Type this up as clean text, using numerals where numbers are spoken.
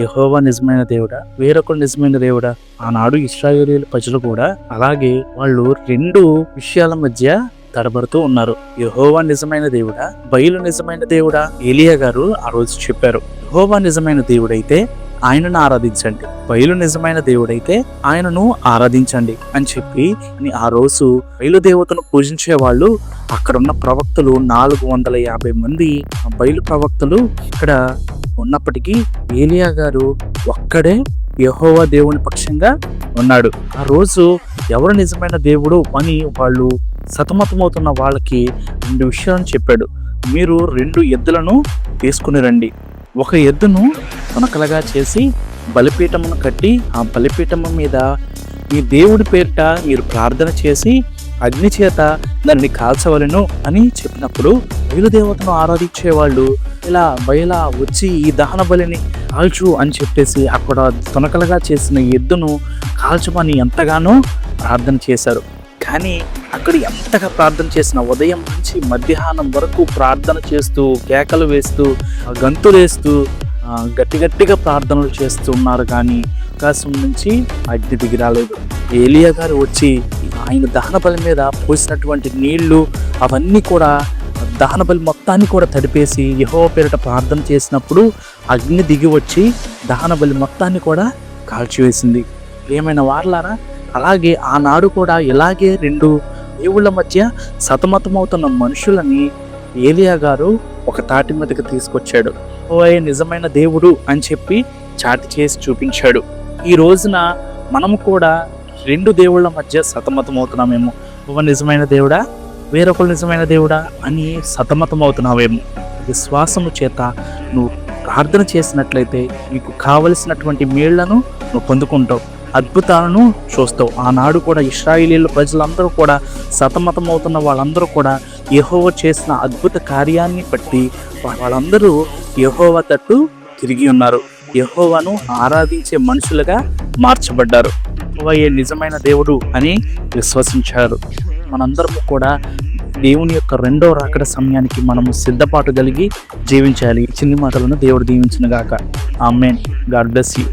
యెహోవా నిజమైన దేవుడా, వేరొకడు నిజమైన దేవుడా? ఆనాడు ఇశ్రాయేలీయుల ప్రజలు కూడా అలాగే వాళ్ళు రెండు విషయాల మధ్య తడబడుతూ ఉన్నారు. యెహోవా నిజమైన దేవుడా, బయలు నిజమైన దేవుడా? ఏలియా గారు ఆ రోజు చెప్పారు, యెహోవా నిజమైన దేవుడైతే ఆయనను ఆరాధించండి, బయలు నిజమైన దేవుడైతే ఆయనను ఆరాధించండి అని చెప్పి ఆ రోజు బయలు దేవతను పూజించే వాళ్ళు అక్కడున్న ప్రవక్తలు 450 మంది బయలు ప్రవక్తలు ఇక్కడ ఉన్నప్పటికీ ఏలియా గారు ఒక్కడే యెహోవా దేవుని పక్షంగా ఉన్నాడు. ఆ రోజు ఎవరు నిజమైన దేవుడు అని వాళ్ళు సతమతమవుతున్న వాళ్ళకి 2 విషయాలను చెప్పాడు. మీరు 2 ఎద్దులను తీసుకుని రండి, ఒక ఎద్దును కొనకలగా చేసి బలిపీఠమును కట్టి ఆ బలిపీఠము మీద మీ దేవుడి పేరిట మీరు ప్రార్థన చేసి అగ్ని చేత దాన్ని కాల్చవలెను అని చెప్పినప్పుడు బయలుదేవతను ఆరాధించే వాళ్ళు బయలా వచ్చి ఈ దహన బలిని కాల్చు అని చెప్పేసి అక్కడ తొనకలుగా చేసిన ఎద్దును కాల్చమని ఎంతగానో ప్రార్థన చేశారు. కానీ అక్కడ ఎంతగా ప్రార్థన చేసిన ఉదయం నుంచి మధ్యాహ్నం వరకు ప్రార్థన చేస్తూ కేకలు వేస్తూ గంతులేస్తూ గట్టిగా ప్రార్థనలు చేస్తూ ఉన్నారు. కానీ ఆకాశం నుంచి అగ్ని దిగి రాలేదు. ఏలియా గారు వచ్చి ఆయన దహన బలి మీద పోసినటువంటి నీళ్లు అవన్నీ కూడా దహన బలి మొత్తాన్ని కూడా తడిపేసి యెహోవా పేరిట ప్రార్థన చేసినప్పుడు అగ్ని దిగి వచ్చి దహన బలి మొత్తాన్ని కూడా కాల్చివేసింది. ఏమైనా వారలారా, అలాగే ఆనాడు కూడా ఇలాగే 2 దేవుళ్ళ మధ్య సతమతమవుతున్న మనుషులని ఏలియా గారు ఒక తాటి మీదకి తీసుకొచ్చాడు. యెహోవాయే నిజమైన దేవుడు అని చెప్పి చాటి చేసి చూపించాడు. ఈ రోజున మనము కూడా 2 దేవుళ్ళ మధ్య సతమతమవుతున్నామేమో. యెహోవా నిజమైన దేవుడా, వేరొకరు నిజమైన దేవుడా అని సతమతమవుతున్నావేమో. విశ్వాసము చేత నువ్వు ప్రార్థన చేసినట్లయితే నీకు కావలసినటువంటి మేళ్లను నువ్వు పొందుకుంటావు, అద్భుతాలను చూస్తావు. ఆనాడు కూడా ఇశ్రాయేలీయుల ప్రజలందరూ కూడా సతమతమవుతున్న వాళ్ళందరూ కూడా యెహోవా చేసిన అద్భుత కార్యాన్ని బట్టి వాళ్ళందరూ యెహోవా తట్టు తిరిగి ఉన్నారు. యెహోవాను ఆరాధించే మనుషులుగా మార్చబడ్డారు. యెహోవాయే నిజమైన దేవుడు అని విశ్వసించారు. మనందరము కూడా దేవుని యొక్క 2వ రాకడ సమయానికి మనము సిద్ధపాటు కలిగి జీవించాలి. చిన్ని మాటలను దేవుడు దీవించును గాక. ఆమేన్. God bless you.